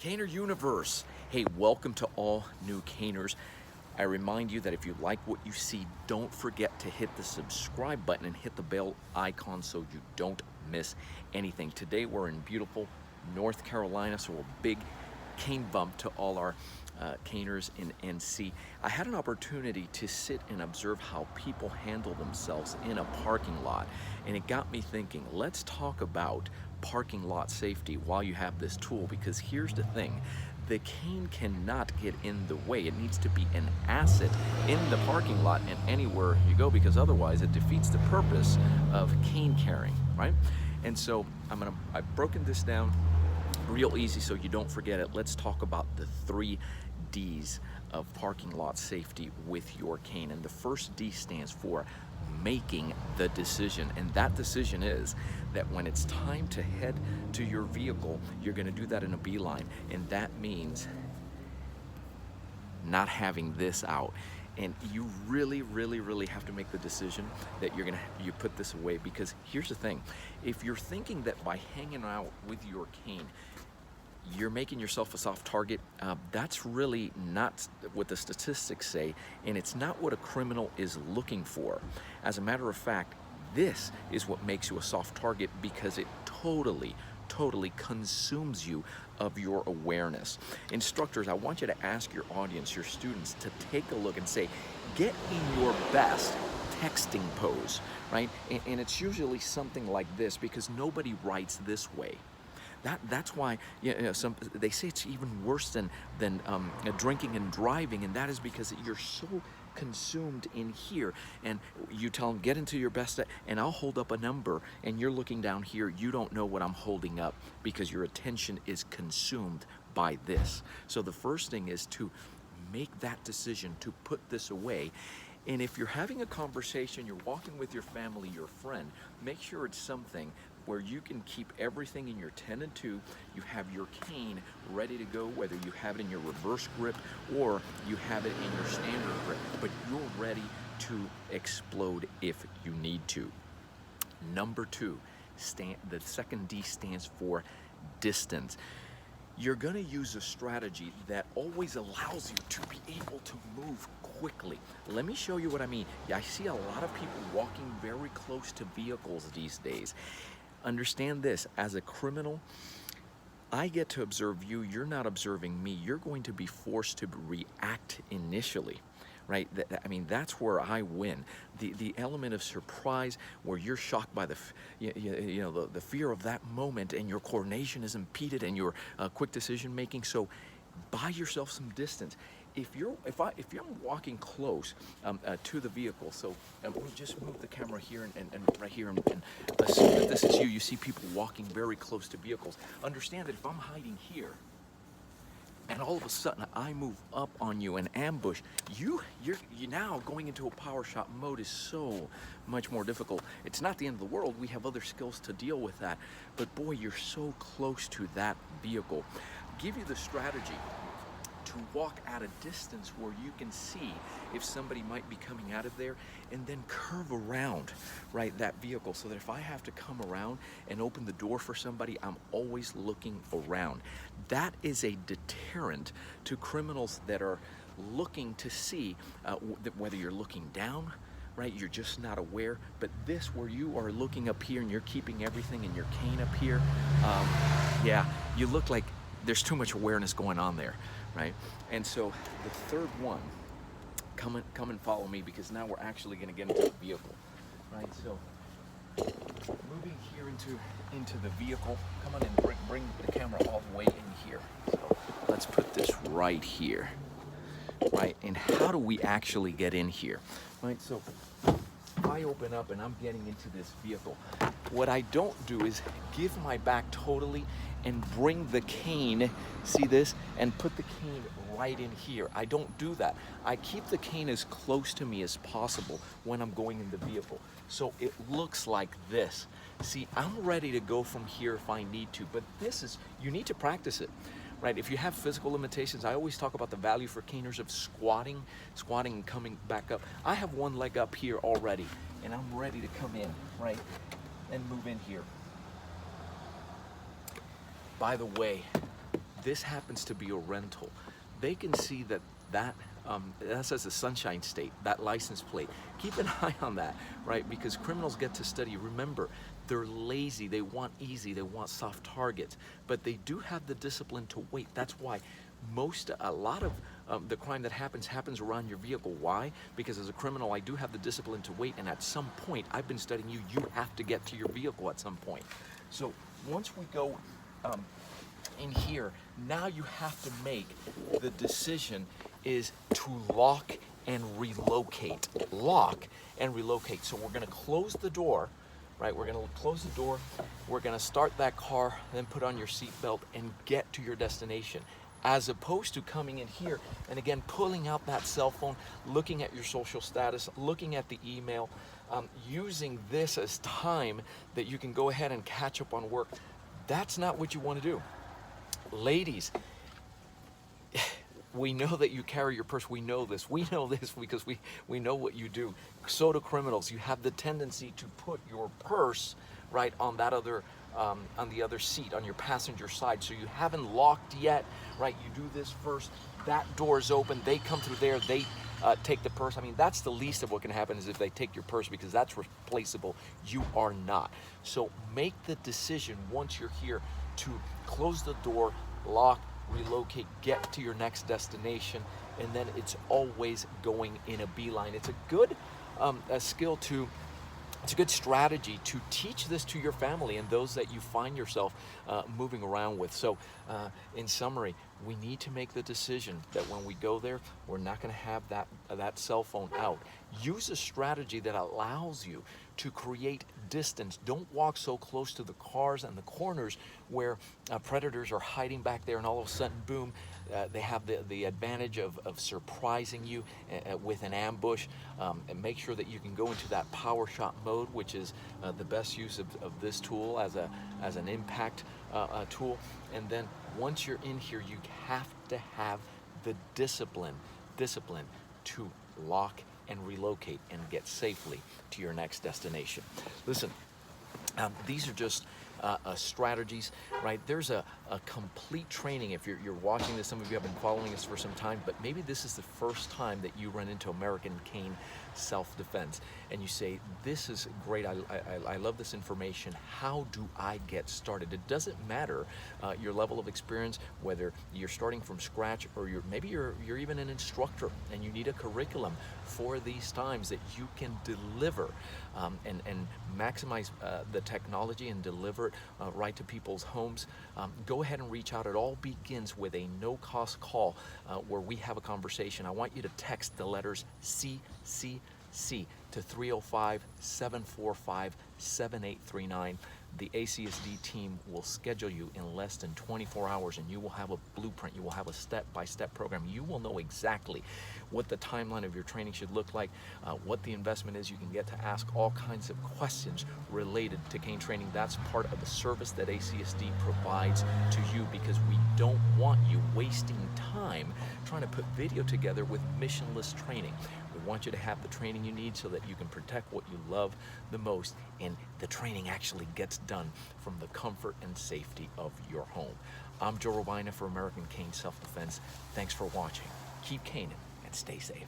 Caner Universe. Hey, welcome to all new caners. I remind you that if you like what you see, don't forget to hit the subscribe button and hit the bell icon so you don't miss anything. Today we're in beautiful North Carolina, so a big cane bump to all our caners in NC. I had an opportunity to sit and observe how people handle themselves in a parking lot, and it got me thinking, let's talk about parking lot safety while you have this tool, because here's the thing. The cane cannot get in the way. It needs to be an asset in the parking lot and anywhere you go, because otherwise it defeats the purpose of cane carrying, right? And so I've broken this down real easy so you don't forget it. Let's talk about the 3 D's of parking lot safety with your cane. And the first D stands for making the decision. And that decision is that when it's time to head to your vehicle, you're going to do that in a beeline. And that means not having this out. And you really have to make the decision that you put this away, because here's the thing. If you're thinking that by hanging out with your cane, you're making yourself a soft target, that's really not what the statistics say, and it's not what a criminal is looking for. As a matter of fact, this is what makes you a soft target, because it totally consumes you of your awareness. Instructors, I want you to ask your audience, your students, to take a look and say, get in your best texting pose, right? And it's usually something like this, because nobody writes this way. That's why they say it's even worse than drinking and driving, and that is because you're so consumed in here. And you tell them, get into your best, and I'll hold up a number, and you're looking down here. You don't know what I'm holding up because your attention is consumed by this. So the first thing is to make that decision to put this away. And if you're having a conversation, you're walking with your family, your friend, make sure it's something where you can keep everything in your 10 and 2, you have your cane ready to go, whether you have it in your reverse grip or you have it in your standard grip, but you're ready to explode if you need to. Number 2, the second D stands for distance. You're going to use a strategy that always allows you to be able to move quickly. Let me show you what I mean. I see a lot of people walking very close to vehicles these days. Understand this, as a criminal, I get to observe you, you're not observing me. You're going to be forced to react initially, right? That's where I win. The element of surprise, where you're shocked by the fear of that moment, and your coordination is impeded, and your quick decision making. So buy yourself some distance. If you're walking close to the vehicle, so let me just move the camera here and right here, and assume that this is you. You see people walking very close to vehicles. Understand that if I'm hiding here, and all of a sudden I move up on you and ambush, you're now going into a power shot mode is so much more difficult. It's not the end of the world. We have other skills to deal with that. But boy, you're so close to that vehicle. Give you the strategy to walk at a distance where you can see if somebody might be coming out of there, and then curve around, right, that vehicle, so that if I have to come around and open the door for somebody, I'm always looking around. That is a deterrent to criminals that are looking to see whether you're looking down, right, you're just not aware. But this, where you are looking up here and you're keeping everything in your cane up here, yeah, you look like there's too much awareness going on there, right? And so the third one, come and follow me, because now we're actually going to get into the vehicle, right? So moving here into the vehicle, come on and bring the camera all the way in here. So let's put this right here, right? And how do we actually get in here, right? So if I open up and I'm getting into this vehicle, what I don't do is give my back totally and bring the cane, see this, and put the cane right in here. I don't do that. I keep the cane as close to me as possible when I'm going in the vehicle, so it looks like this. See, I'm ready to go from here if I need to, but you need to practice it, right? If you have physical limitations, I always talk about the value for caners of squatting and coming back up. I have one leg up here already, and I'm ready to come in, right, and move in here. By the way, this happens to be a rental, they can see that that says the Sunshine State, that license plate. Keep an eye on that, right? Because criminals get to study. Remember, they're lazy, they want easy, they want soft targets, but they do have the discipline to wait. That's why a lot of the crime that happens around your vehicle. Why? Because as a criminal, I do have the discipline to wait, and at some point, I've been studying you, you have to get to your vehicle at some point. So once we go in here, now you have to make the decision is to lock and relocate. Lock and relocate. So we're gonna close the door, right? We're gonna close the door, we're gonna start that car, then put on your seatbelt and get to your destination. As opposed to coming in here and again pulling out that cell phone, looking at your social status, looking at the email, using this as time that you can go ahead and catch up on work. That's not what you want to do. Ladies, we know that you carry your purse. We know this. We know this because we know what you do. So do criminals. You have the tendency to put your purse right on that other on the other seat, on your passenger side. So you haven't locked yet, right? You do this first. That door is open. They come through there. They take the purse. I mean, that's the least of what can happen is if they take your purse, because that's replaceable. You are not. So make the decision once you're here to close the door, lock, relocate, get to your next destination, and then it's always going in a beeline. It's a good skill to, it's a good strategy to teach this to your family and those that you find yourself moving around with. So in summary, we need to make the decision that when we go there, we're not going to have that cell phone out. Use a strategy that allows you to create distance. Don't walk so close to the cars and the corners where predators are hiding back there, and all of a sudden, boom, they have the advantage of surprising you with an ambush. And make sure that you can go into that power shot mode, which is the best use of this tool as an impact tool. And then once you're in here, you have to have the discipline to lock and relocate and get safely to your next destination. Listen, these are just strategies, right? There's a complete training. If you're watching this, some of you have been following us for some time, but maybe this is the first time that you run into American cane self-defense and you say, this is great, I love this information, how do I get started? It doesn't matter your level of experience, whether you're starting from scratch or maybe you're even an instructor and you need a curriculum for these times that you can deliver and maximize the technology and deliver it right to people's homes. Go ahead and reach out. It all begins with a no-cost call where we have a conversation. I want you to text the letters CCC to 305-745-7839. The ACSD team will schedule you in less than 24 hours and you will have a blueprint. You will have a step-by-step program. You will know exactly what the timeline of your training should look like, what the investment is. You can get to ask all kinds of questions related to cane training. That's part of the service that ACSD provides to you, because we don't want you wasting time trying to put video together with missionless training. We want you to have the training you need so that you can protect what you love the most, and the training actually gets done from the comfort and safety of your home. I'm Joe Robaina for American Cane Self-Defense. Thanks for watching. Keep caning and stay safe.